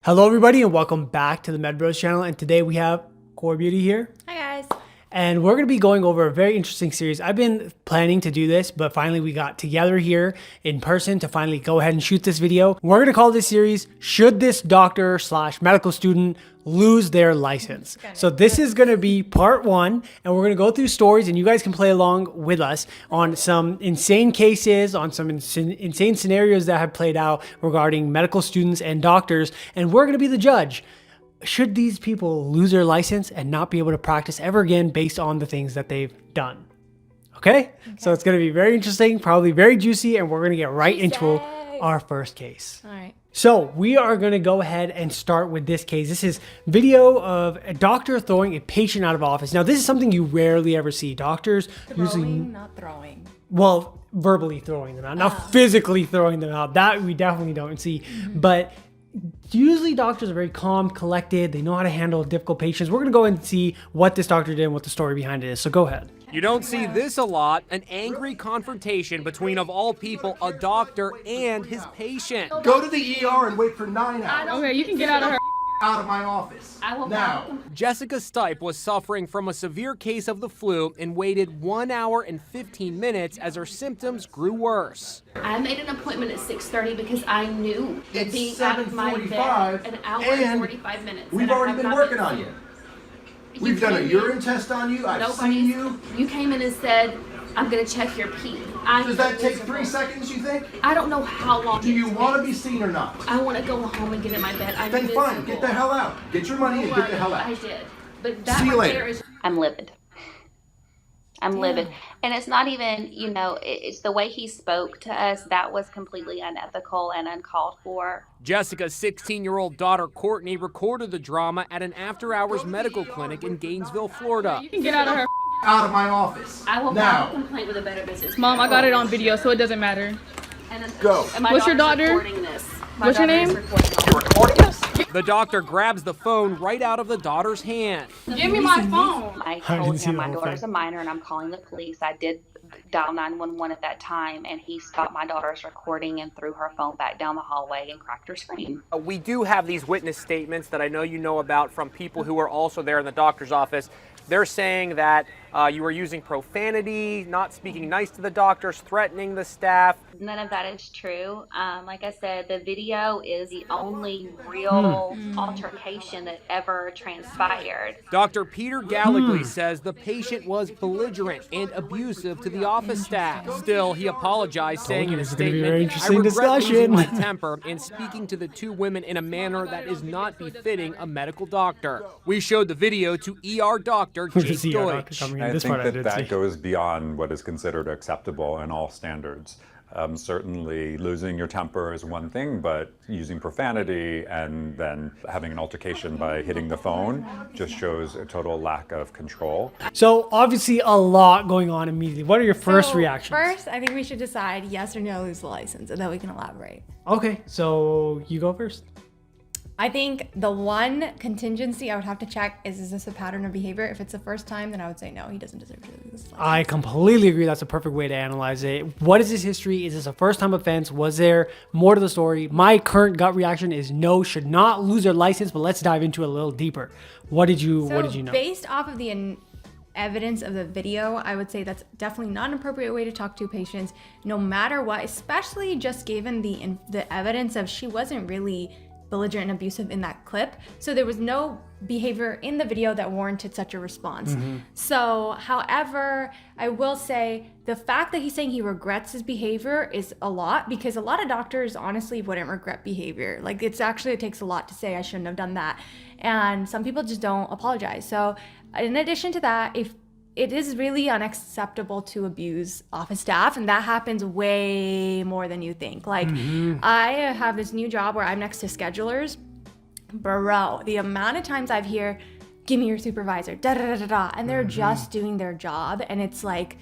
Hello everybody and welcome back to the Med Bros channel, and today we have Core Beauty here. Hi guys. And we're going to be going over a very interesting series. I've been planning to do this, but finally we got together here in person to finally go ahead and shoot this video. We're going to call this series, Should This Doctor / Medical Student Lose Their License? So this is going to be part one, and we're going to go through stories, and you guys can play along with us on some insane cases, on some insane scenarios that have played out regarding medical students and doctors, and we're going to be the judge. Should these people lose their license and not be able to practice ever again based on the things that they've done? Okay? So it's going to be very interesting, probably very juicy, and we're going to get right into our first case. All right. So we are going to go ahead and start with this case. This is video of a doctor throwing a patient out of office. Now, this is something you rarely ever see. Doctors usually... Not throwing. Well, verbally throwing them out, not physically throwing them out. That we definitely don't see. But usually doctors are very calm, collected. They know how to handle difficult patients. We're going to go and see what this doctor did and what the story behind it is. So go ahead. You don't see this a lot, an angry confrontation between, of all people, a doctor and his patient. Go to the ER and wait for 9 hours. Okay, you can get out of her. Out of my office. I will now. Jessica Stipe was suffering from a severe case of the flu and waited 1 hour and 15 minutes as her symptoms grew worse. I made an appointment at 6:30 because I knew that It's being out of my 7:45 bed an hour and and 45 minutes. We've and I already have been not working on you. We've done a came in- urine test on you. I've seen you. You came in and said, I'm going to check your pee. Does that take 3 seconds, you think? I don't know how long Do you it want to takes. be seen or not? I want to go home and get in my bed. I'm Then fine, miserable. get the hell out. Get your money and get the hell I out. did. But that See you right later. there is I'm livid. I'm livid. And it's not even, you know, it's the way he spoke to us that was completely unethical and uncalled for. Jessica's 16-year-old daughter, Courtney, recorded the drama at an after-hours medical clinic in Gainesville, Florida. You can get out of her. Out of my office. I will now. file a complaint with a Better Business Mom, I Bureau. got it on video, so it doesn't matter. And Go. and my What's your daughter's daughter? recording this. My What's your daughter is name? recording this. You're recording us? The doctor grabs the phone right out of the daughter's hand. Give me my phone. I I didn't told see him the my whole daughter's thing. a minor and I'm calling the police. I did dial 911 at that time, and he stopped my daughter's recording and threw her phone back down the hallway and cracked her screen. We do have these witness statements that I know you know about from people who were also there in the doctor's office. They're saying that you were using profanity, not speaking nice to the doctors, threatening the staff. None of that is true. Like I said, the video is the only real altercation that ever transpired. Dr. Peter Gallagly says the patient was belligerent and abusive to the office staff. Still, he apologized, saying in a this is gonna be a statement, very "I interesting regret losing my discussion." temper and speaking to the two women in a manner that is not befitting a medical doctor." We showed the video to ER doctor Jake Just see our doctor Deutsch. coming in. I This think part I that did that see. goes beyond what is considered acceptable in all standards. Certainly losing your temper is one thing, but using profanity and then having an altercation by hitting the phone just shows a total lack of control. So obviously a lot going on immediately. What are your first So, reactions? First, I think we should decide yes or no lose the license, and then we can elaborate. Okay, so you go first. I think the one contingency I would have to check is this a pattern of behavior? If it's the first time, then I would say no, he doesn't deserve to lose his license. I completely agree. That's a perfect way to analyze it. What is his history? Is this a first-time offense? Was there more to the story? My current gut reaction is no, should not lose their license, but let's dive into it a little deeper. What did you know? Based off of the evidence of the video, I would say that's definitely not an appropriate way to talk to patients, no matter what, especially just given the evidence of she wasn't really belligerent and abusive in that clip. So there was no behavior in the video that warranted such a response. So, however, I will say the fact that he's saying he regrets his behavior is a lot, because a lot of doctors honestly wouldn't regret behavior. Like, it takes a lot to say I shouldn't have done that. And some people just don't apologize. So in addition to that, if it is really unacceptable to abuse office staff, and that happens way more than you think. Like, I have this new job where I'm next to schedulers. Bro, the amount of times I've heard, give me your supervisor, da da da da da, and they're just doing their job, and it's like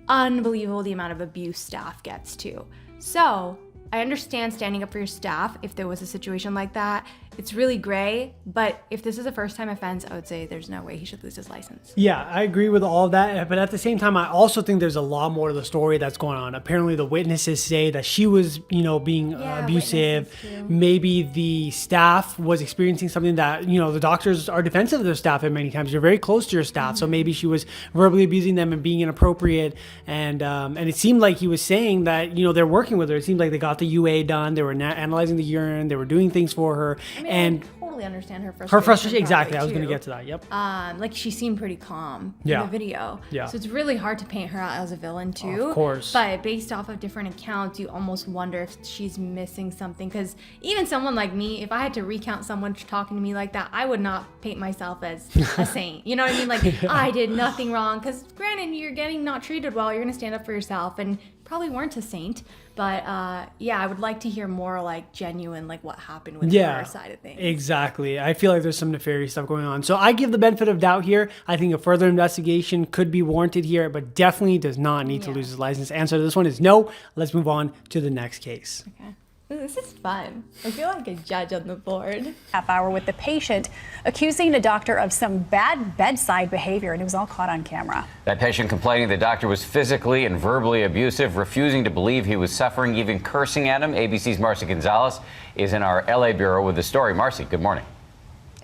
unbelievable the amount of abuse staff gets to. So I understand standing up for your staff if there was a situation like that. it's really gray, but if this is a first time offense, I would say there's no way he should lose his license. Yeah, I agree with all of that. But at the same time, I also think there's a lot more to the story that's going on. Apparently, the witnesses say that she was, being abusive. Maybe the staff was experiencing something that, the doctors are defensive of their staff at many times. You're very close to your staff. So maybe she was verbally abusing them and being inappropriate. And it seemed like he was saying that, they're working with her. It seemed like they got the UA done. They were analyzing the urine. They were doing things for her. I totally understand her frustration. Her frustration, exactly. I was going to get to that. Yep. Like she seemed pretty calm in the video. Yeah. So it's really hard to paint her out as a villain too. Of course. But based off of different accounts, you almost wonder if she's missing something. Because even someone like me, if I had to recount someone talking to me like that, I would not paint myself as a saint. You know what I mean? Like I did nothing wrong. Because granted, you're getting not treated well. You're going to stand up for yourself and probably weren't a saint. But I would like to hear more like genuine, like what happened with her side of things. Exactly. I feel like there's some nefarious stuff going on. So I give the benefit of doubt here. I think a further investigation could be warranted here, but definitely does not need to lose his license. Answer to this one is no. Let's move on to the next case. Okay. This is fun. I feel like a judge on the board. Half hour with the patient accusing a doctor of some bad bedside behavior, and it was all caught on camera. That patient complaining the doctor was physically and verbally abusive, refusing to believe he was suffering, even cursing at him. ABC's Marcy Gonzalez is in our LA bureau with the story. Marcy, good morning.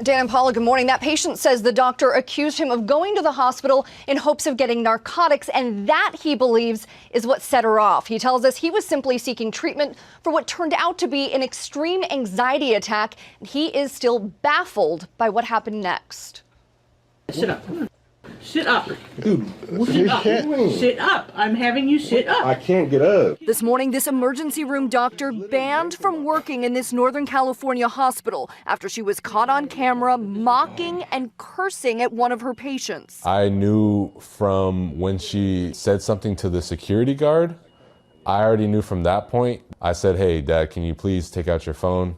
Dan and Paula, good morning. That patient says the doctor accused him of going to the hospital in hopes of getting narcotics, and that, he believes, is what set her off. He tells us he was simply seeking treatment for what turned out to be an extreme anxiety attack. He is still baffled by what happened next. Sit up. Sit up. Dude, sit up. Sit up. I'm having you sit up. I can't get up. This morning, this emergency room doctor banned from working in this Northern California hospital after she was caught on camera mocking and cursing at one of her patients. I knew from when she said something to the security guard, I already knew from that point. I said, hey, Dad, can you please take out your phone?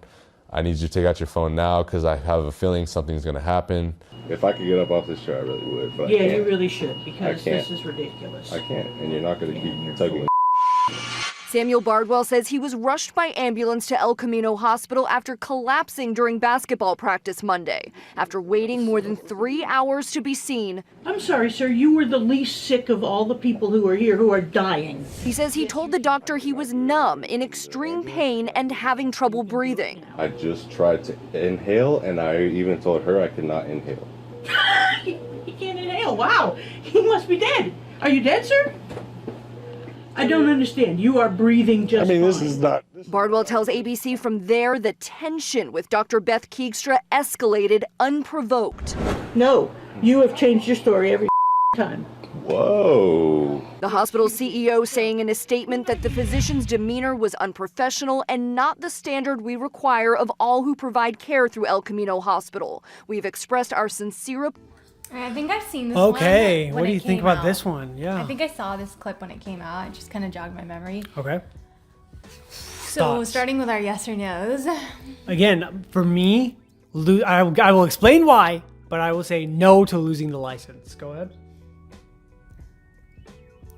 I need you to take out your phone now because I have a feeling something's going to happen. If I could get up off this chair, I really would. But yeah, you really should, because this is ridiculous. I can't, and you're not going to keep tugging. Samuel Bardwell says he was rushed by ambulance to El Camino Hospital after collapsing during basketball practice Monday. After waiting more than 3 hours to be seen. I'm sorry, sir. You were the least sick of all the people who are here who are dying. He says he told the doctor he was numb, in extreme pain, and having trouble breathing. I just tried to inhale, and I even told her I could not inhale. He can't inhale. Wow. He must be dead. Are you dead, sir? I don't understand. You are breathing just fine. This is not... Bardwell tells ABC from there the tension with Dr. Beth Keegstra escalated unprovoked. No, you have changed your story every time. Whoa. The hospital's CEO saying in a statement that the physician's demeanor was unprofessional and not the standard we require of all who provide care through El Camino Hospital. We've expressed our sincere... I think I've seen this Okay, one. what do you think about this one? Yeah. I think I saw this clip when it came out. It just kind of jogged my memory. Okay. So starting with our yes or no's. Again, for me, I will explain why, but I will say no to losing the license. Go ahead.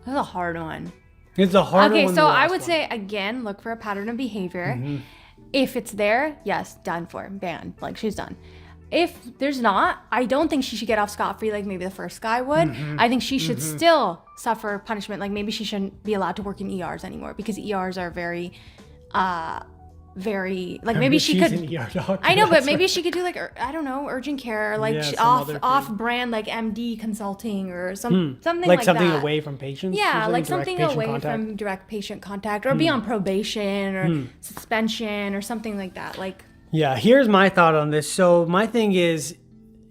That's a hard one. It's a hard one. Okay, so I would say, again, look for a pattern of behavior. Mm-hmm. If it's there, yes, done for, banned, like she's done. If there's not, I don't think she should get off scot-free like maybe the first guy would. Mm-hmm. I think she should still suffer punishment. Like maybe she shouldn't be allowed to work in ERs anymore because ERs are very, like maybe she could. An ER doctor, I know, but maybe she could do like I don't know, urgent care, like yeah, off brand, like MD consulting or something like that. something away from patients. Yeah, like something away contact. from direct patient contact, or be on probation or suspension or something like that. Like. Yeah, here's my thought on this. So my thing is,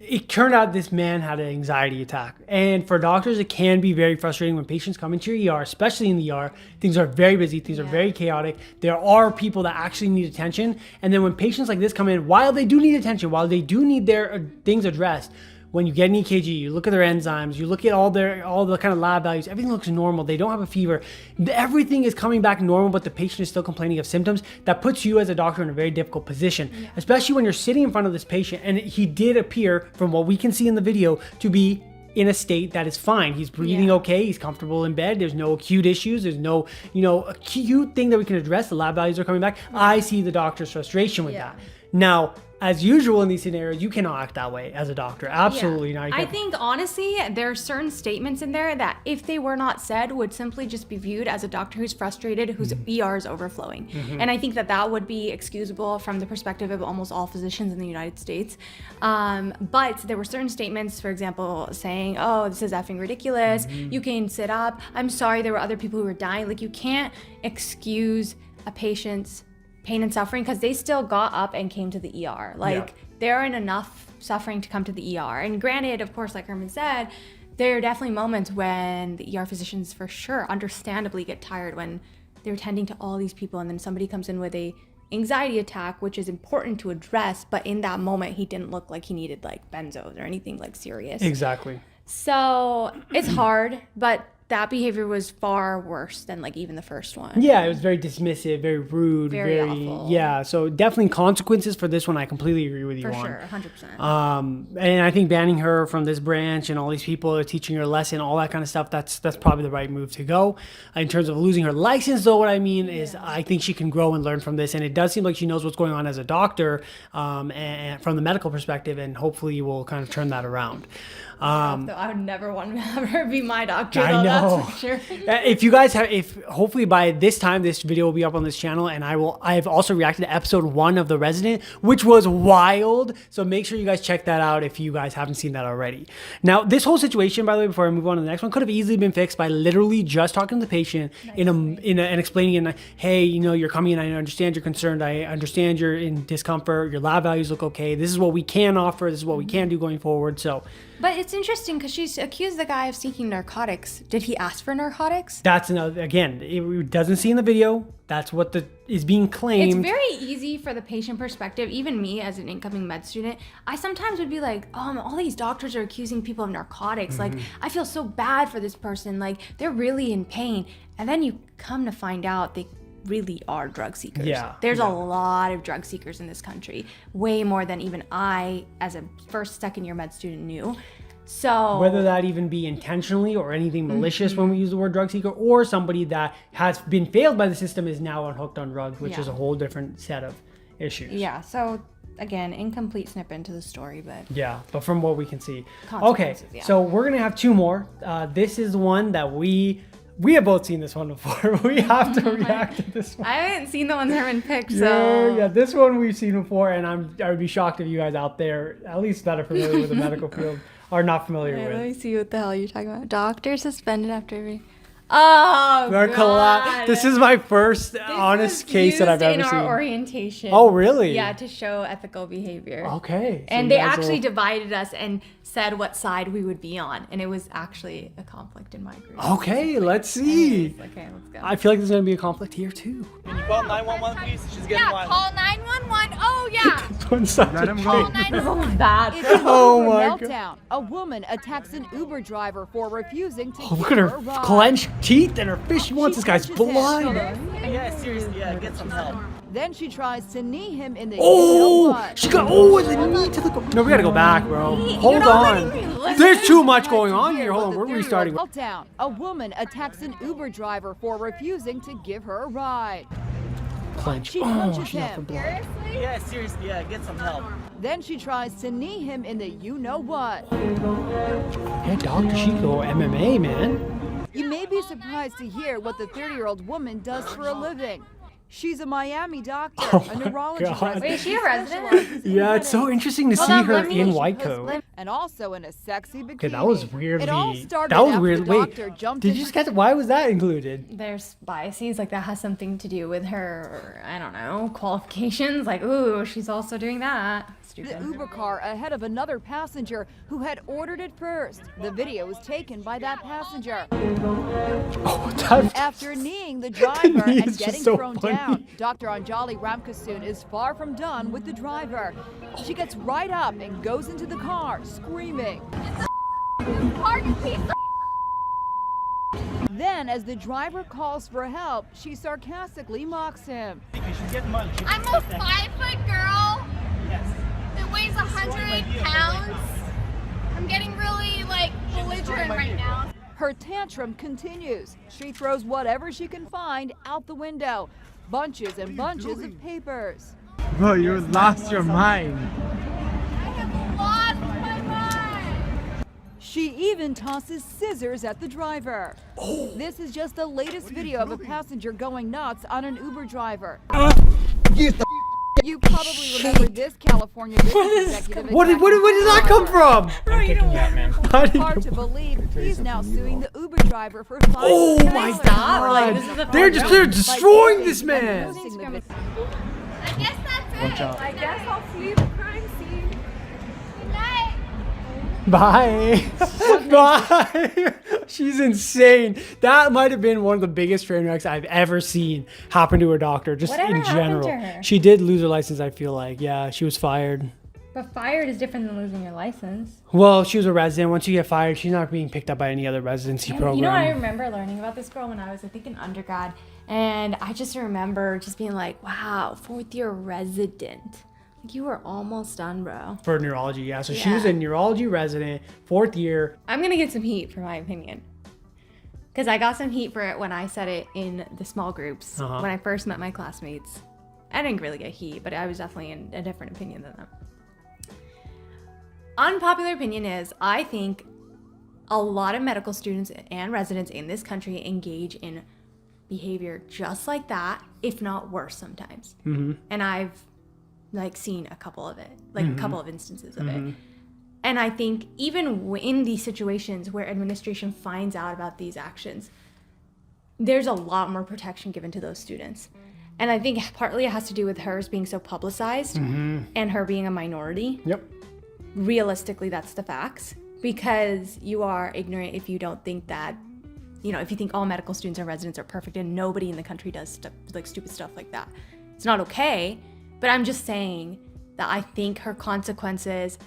it turned out this man had an anxiety attack. And for doctors, it can be very frustrating when patients come into your ER, especially in the ER. Things are very busy. Things are very chaotic. There are people that actually need attention. And then when patients like this come in, while they do need attention, while they do need their things addressed, when you get an EKG, you look at their enzymes, you look at all the kind of lab values, everything looks normal. They don't have a fever. Everything is coming back normal, but the patient is still complaining of symptoms. That puts you as a doctor in a very difficult position, especially when you're sitting in front of this patient. And he did appear, from what we can see in the video, to be in a state that is fine. He's breathing okay. He's comfortable in bed. There's no acute issues. There's no, acute thing that we can address. The lab values are coming back. I see the doctor's frustration with that. Now, as usual in these scenarios, you cannot act that way as a doctor. Absolutely not. You I can't- think honestly, there are certain statements in there that if they were not said would simply just be viewed as a doctor who's frustrated, whose ER is overflowing. And I think that that would be excusable from the perspective of almost all physicians in the United States. But there were certain statements, for example, saying, oh, this is effing ridiculous. You can sit up. I'm sorry, there were other people who were dying. Like, you can't excuse a patient's pain and suffering because they still got up and came to the ER. Like, they're in enough suffering to come to the ER. And granted, of course, like Herman said, there are definitely moments when the ER physicians for sure understandably get tired when they're tending to all these people and then somebody comes in with a anxiety attack, which is important to address, but in that moment he didn't look like he needed like benzos or anything like serious. Exactly. So it's hard, but that behavior was far worse than like even the first one. Yeah, it was very dismissive, very rude, Very awful. Yeah, so definitely consequences for this one. I completely agree with you For on. sure, 100%. And I think banning her from this branch and all these people are teaching her a lesson, all that kind of stuff, that's probably the right move to go. In terms of losing her license, though, what I mean is I think she can grow and learn from this, and it does seem like she knows what's going on as a doctor, and from the medical perspective, and hopefully we'll kind of turn that around. I would never want to have her be my doctor, I though, know. that's for sure. If you guys have, hopefully by this time this video will be up on this channel, and I have also reacted to episode 1 of The Resident, which was wild. So make sure you guys check that out if you guys haven't seen that already. Now, this whole situation, by the way, before I move on to the next one, could have easily been fixed by literally just talking to the patient and explaining, hey, you know, you're coming in, I understand you're concerned, I understand you're in discomfort, your lab values look okay, this is what we can offer, this is what we can do going forward. So But it's interesting because she's accused the guy of seeking narcotics. Did he ask for narcotics? that's another, again, it doesn't see in the video. That's what is being claimed. It's very easy for the patient perspective. Even me as an incoming med student, I sometimes would be like, all these doctors are accusing people of narcotics. Like, I feel so bad for this person. Like, they're really in pain. And then you come to find out they really are drug seekers. There's a lot of drug seekers in this country, way more than even I, as a second year med student, knew. So whether that even be intentionally or anything malicious when we use the word drug seeker, or somebody that has been failed by the system is now unhooked on drugs, which is a whole different set of issues. Yeah, so again, incomplete snippet into the story, but yeah, but from what we can see. Okay, consequences, so we're gonna have 2 more. This is the one that we have both seen this one before. We have to react to this one. I haven't seen the ones Herman picked, so Yeah, this one we've seen before, and I would be shocked if you guys out there, at least that are familiar with the medical field, are not familiar with. Let me see what the hell you're talking about. Doctor suspended after every... Oh, God. This is my first honest case that I've ever in seen. our orientation. Oh, really? Yeah, to show ethical behavior. Okay. So And they actually divided us and said what side we would be on, and it was actually a conflict in my group. Okay, let's see. Anyways, okay, let's go. I feel like there's gonna be a conflict here too. Can you call 911, please? She's getting wild. Call 911. Oh, yeah. One side. Let him go. Bad. It's an Oh Uber my meltdown. A woman attacks an Uber driver for refusing to Oh, look give at her her a ride. clenched teeth and her fish. She wants this guy's punches him. blood. Yeah, seriously, yeah, get some help. Then she tries to knee him in the Oh, she got with the knee to the. No, we gotta go back, bro. Hold on. There's too much going on here. Hold on, we're restarting. Meltdown. A woman attacks an Uber driver for refusing to give her a ride. Clench. She Oh, punches she's out for him. blood. Yeah, seriously, yeah, get some help. Then she tries to knee him in the you-know-what. Hey, Dr. Chico, MMA, man. You may be surprised to hear what the 30-year-old woman does for a living. She's a Miami doctor, a neurology God. resident. Wait, is she a resident? Yeah, it's so interesting to Hold see on, her let me- in white coat. And also in a sexy bikini. Okay, that was weirdly. It all started That was after weird. the Wait, doctor jumped did in you just get? Why was that included? There's biases, like that has something to do with her, I don't know, qualifications. Like, ooh, she's also doing that. the Stupid. Uber car ahead of another passenger who had ordered it first. The video was taken by that passenger. Oh, that. After kneeing the driver knee and is just getting so thrown funny. down, Dr. Anjali Ramkasoon is far from done with the driver. She gets right up and goes into the car, screaming. Then, as the driver calls for help, she sarcastically mocks him. I'm a 5-foot girl that weighs 100 pounds. I'm getting really, belligerent right now. Her tantrum continues. She throws whatever she can find out the window. Bunches and bunches of papers. Bro, you lost your mind. Lost my mind. She even tosses scissors at the driver. This is just the latest video of a passenger going nuts on an Uber driver. You probably remember this California business executive. Where did that come from? I'm kicking you out, man. Hard to believe he's now suing the Uber driver for $5 Oh million. my God! They're destroying this man. I guess that's it. I guess I'll see the crime scene. Good night. Bye. Bye. She's insane. That might have been one of the biggest train wrecks I've ever seen happen to a doctor, just Whatever in happened general. to her? She did lose her license, I feel like. Yeah, she was fired. But fired is different than losing your license. Well, she was a resident. Once you get fired, she's not being picked up by any other residency program. You know, I remember learning about this girl when I was, I think, in undergrad. And I just remember just being like, wow, 4th year resident. Like, you were almost done, bro. For neurology, yeah. So she was a neurology resident, 4th year. I'm going to get some heat for my opinion. Because I got some heat for it when I said it in the small groups when I first met my classmates. I didn't really get heat, but I was definitely in a different opinion than them. Unpopular opinion is I think a lot of medical students and residents in this country engage in behavior just like that, if not worse sometimes. And I've like seen a couple of it, like a couple of instances of it. And I think even in these situations where administration finds out about these actions, there's a lot more protection given to those students. And I think partly it has to do with hers being so publicized and her being a minority. Yep. Realistically, that's the facts, because you are ignorant if you don't think that, you know, if you think all medical students and residents are perfect and nobody in the country does stuff, like stupid stuff like that. It's not okay, but I'm just saying that I think her consequences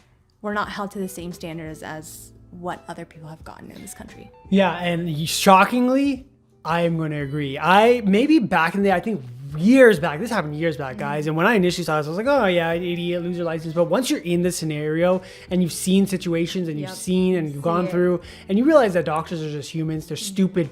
were not held to the same standards as what other people have gotten in this country. Yeah, and shockingly, I am going to agree. Maybe back in the day, I think years back, this happened years back, guys, and when I initially saw this, I was like, oh yeah, idiot, lose your license. But once you're in this scenario and you've seen situations and you've seen and you've gone through, and you realize that doctors are just humans, they're stupid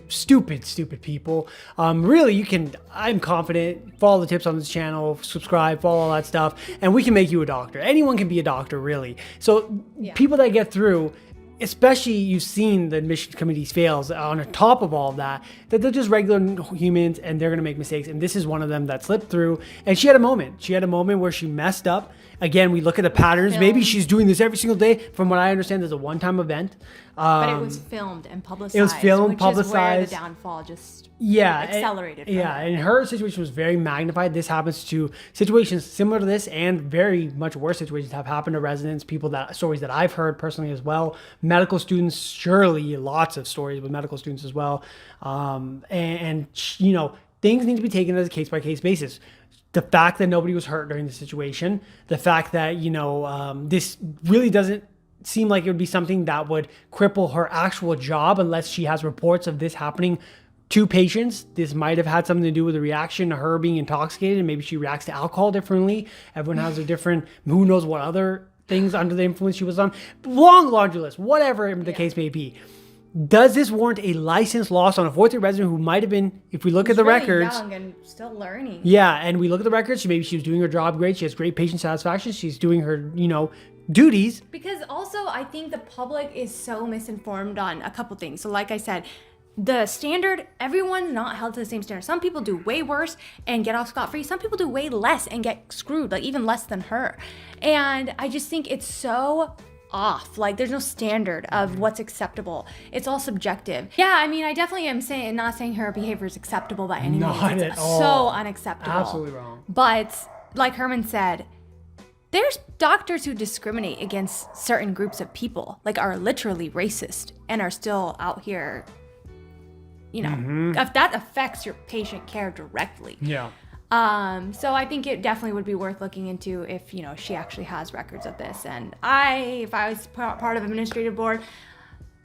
people. Really, I'm confident, follow the tips on this channel, subscribe, follow all that stuff, and we can make you a doctor. Anyone can be a doctor, really. So people that get through, especially you've seen the admissions committees fails on top of all of that they're just regular humans and they're going to make mistakes. And this is one of them that slipped through. And she had a moment where she messed up. Again, we look at the patterns. Maybe she's doing this every single day. From what I understand, there's a one-time event. But it was filmed and publicized. It was filmed, publicized. Is where the downfall just accelerated. And her situation was very magnified. This happens to situations similar to this, and very much worse situations have happened to residents, stories that I've heard personally as well. Medical students, surely lots of stories with medical students as well. And you know, things need to be taken as a case-by-case basis. The fact that nobody was hurt during the situation, the fact that, you know, this really doesn't seem like it would be something that would cripple her actual job unless she has reports of this happening to patients. This might have had something to do with the reaction to her being intoxicated, and maybe she reacts to alcohol differently. Everyone has a different, who knows what other things under the influence she was on. Long laundry list, whatever the case may be. Does this warrant a license loss on a 4th year resident who might have been, if we look at the really records, young and still learning. Yeah, and we look at the records, maybe she was doing her job great. She has great patient satisfaction. She's doing her, you know, duties. Because also, I think the public is so misinformed on a couple things. So like I said, the standard, everyone's not held to the same standard. Some people do way worse and get off scot-free. Some people do way less and get screwed, like even less than her. And I just think it's so off. Like, there's no standard of what's acceptable. It's all subjective. Yeah, I mean, I definitely am not saying her behavior is acceptable by any means. Not at all. So unacceptable. Absolutely wrong. But like Herman said, there's doctors who discriminate against certain groups of people, like are literally racist and are still out here, you know, if that affects your patient care directly. Yeah. So I think it definitely would be worth looking into if, you know, she actually has records of this. And if I was part of administrative board,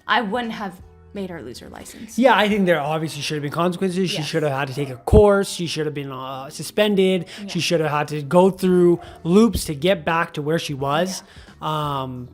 I wouldn't have made her lose her license. Yeah, I think there obviously should have been consequences. She should have had to take a course. She should have been suspended. Yeah. She should have had to go through loops to get back to where she was. Yeah.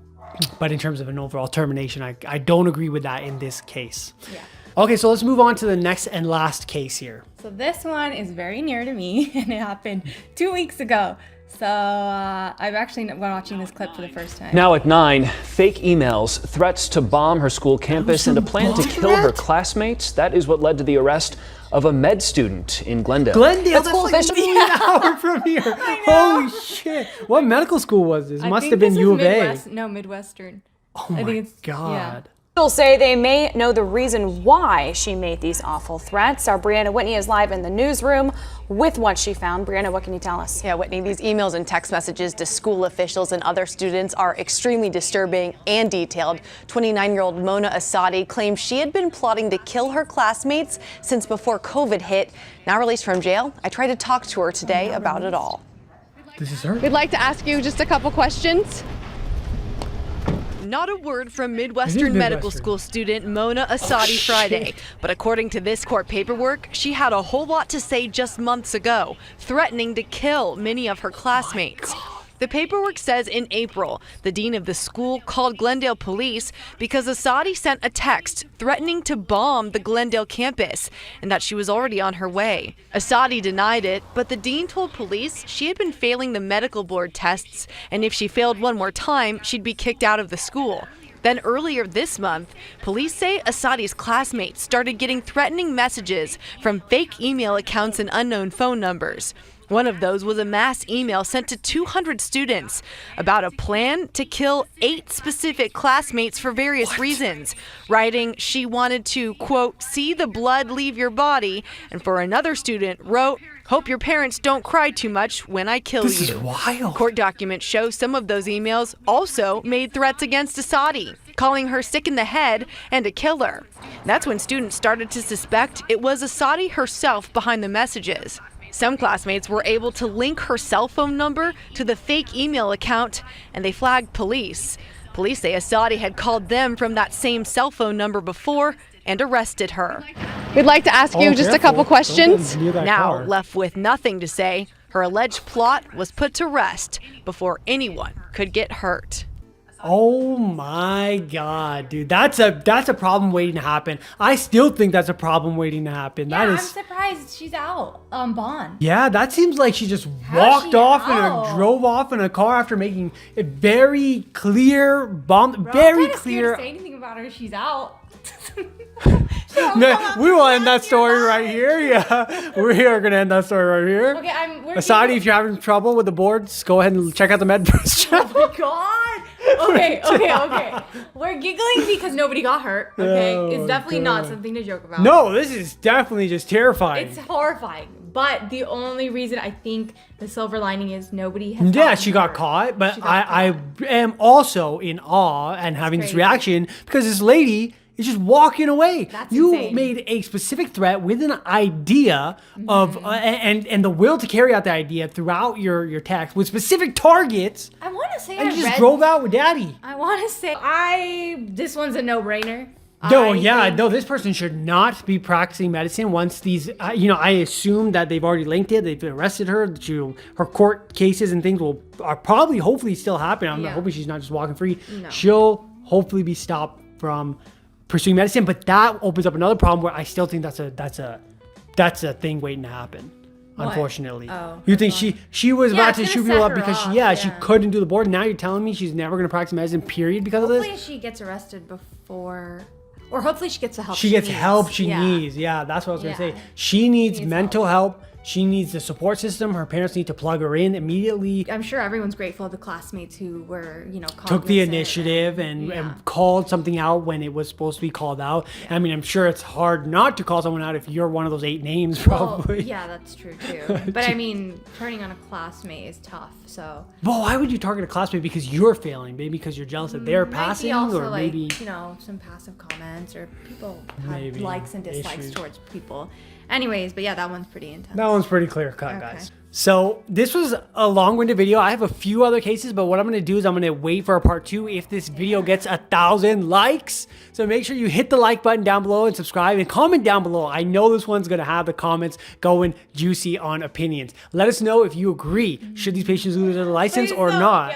But in terms of an overall termination, I don't agree with that in this case. Yeah. Okay, so let's move on to the next and last case here. So this one is very near to me, and it happened 2 weeks ago. So I'm actually watching this clip for the first time. Now at 9, fake emails, threats to bomb her school campus, and a plan to kill her classmates. That is what led to the arrest of a med student in Glendale. Glendale, that's like an hour from here. Holy shit. What medical school was this? Must have been U of A. No, Midwestern. Oh my God. Officials say they may know the reason why she made these awful threats. Our Brianna Whitney is live in the newsroom with what she found. Brianna, what can you tell us? Yeah, Whitney, these emails and text messages to school officials and other students are extremely disturbing and detailed. 29-year-old Mona Asadi claims she had been plotting to kill her classmates since before COVID hit. Now released from jail, I tried to talk to her today about it all. This is her? We'd like to ask you just a couple questions. Not a word from Midwestern Medical School student Mona Asadi Friday. But according to this court paperwork, she had a whole lot to say just months ago, threatening to kill many of her classmates. The paperwork says in April, the dean of the school called Glendale police because Asadi sent a text threatening to bomb the Glendale campus and that she was already on her way. Asadi denied it, but the dean told police she had been failing the medical board tests, and if she failed one more time, she'd be kicked out of the school. Then earlier this month, police say Asadi's classmates started getting threatening messages from fake email accounts and unknown phone numbers. One of those was a mass email sent to 200 students about a plan to kill 8 specific classmates for various reasons, writing she wanted to, quote, see the blood leave your body, and for another student wrote, hope your parents don't cry too much when I kill you. This is wild. Court documents show some of those emails also made threats against Asadi, calling her sick in the head and a killer. That's when students started to suspect it was Asadi herself behind the messages. Some classmates were able to link her cell phone number to the fake email account, and they flagged police. Police say Asadi had called them from that same cell phone number before and arrested her. We'd like to ask you just a couple questions. Now, left with nothing to say, her alleged plot was put to rest before anyone could get hurt. Oh my God, dude. That's a problem waiting to happen. I still think that's a problem waiting to happen. Yeah, that is. I'm surprised she's out on bond. Yeah, that seems like she just walked off and drove off in a car after making a very clear bomb. Very clear. I'm scared to say anything about her. She's out. No, we will end that story right here. Yeah, we are gonna end that story right here. Okay, Asadi, if you're having trouble with the boards, go ahead and check out the MedBurst channel. Oh my God. Okay. We're giggling because nobody got hurt. Okay, it's definitely not something to joke about. No, this is definitely just terrifying. It's horrifying. But the only reason I think the silver lining is nobody has. Yeah, she got caught, but I am also in awe and having this reaction because this lady is just walking away. That's you insane. made a specific threat with an idea of and the will to carry out the idea throughout your text with specific targets. I want to say and you just drove out with daddy. I want to say this one's a no-brainer. No, this person should not be practicing medicine once these, I assume that they've already linked it. They've arrested her. Her court cases and things are probably, hopefully still happening. I'm hoping she's not just walking free. No. She'll hopefully be stopped from pursuing medicine, but that opens up another problem where I still think that's a thing waiting to happen. What? Unfortunately. Oh, you think she was about to it's shoot gonna people set up because her she off, couldn't do the board. Now you're telling me she's never going to practice medicine, period, because of this? Hopefully she gets arrested before, or hopefully she gets the help She gets needs. help she needs. Yeah, that's what I was going to say. She needs mental help. She needs the support system. Her parents need to plug her in immediately. I'm sure everyone's grateful to the classmates who were, Took the initiative and called something out when it was supposed to be called out. Yeah. I mean, I'm sure it's hard not to call someone out if you're one of those 8 names, probably. Well, yeah, that's true too. But I mean, turning on a classmate is tough. So. Well, why would you target a classmate because you're failing? Maybe because you're jealous that they're passing, also or like, maybe some passive comments, or people have likes and dislikes towards people. Anyways, but yeah, that one's pretty intense. That one's pretty clear cut, guys. So this was a long-winded video. I have a few other cases, but what I'm going to do is I'm going to wait for a part 2 if this video gets 1,000 likes. So make sure you hit the like button down below and subscribe and comment down below. I know this one's going to have the comments going juicy on opinions. Let us know if you agree. Should these patients lose their license or not?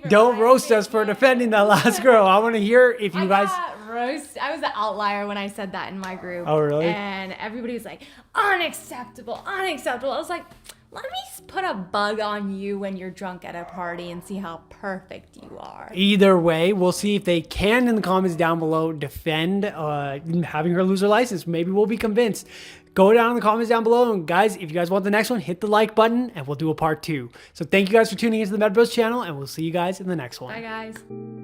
Don't roast us for defending that last girl. I want to hear if you guys... I was the outlier when I said that in my group. Oh, really? And everybody was like, unacceptable. I was like, let me put a bug on you when you're drunk at a party and see how perfect you are. Either way, we'll see if they can in the comments down below defend having her lose her license. Maybe we'll be convinced. Go down in the comments down below, and guys, if you guys want the next one, hit the like button and we'll do a part 2. So thank you guys for tuning into the Med Bros channel, and we'll see you guys in the next one. Bye guys.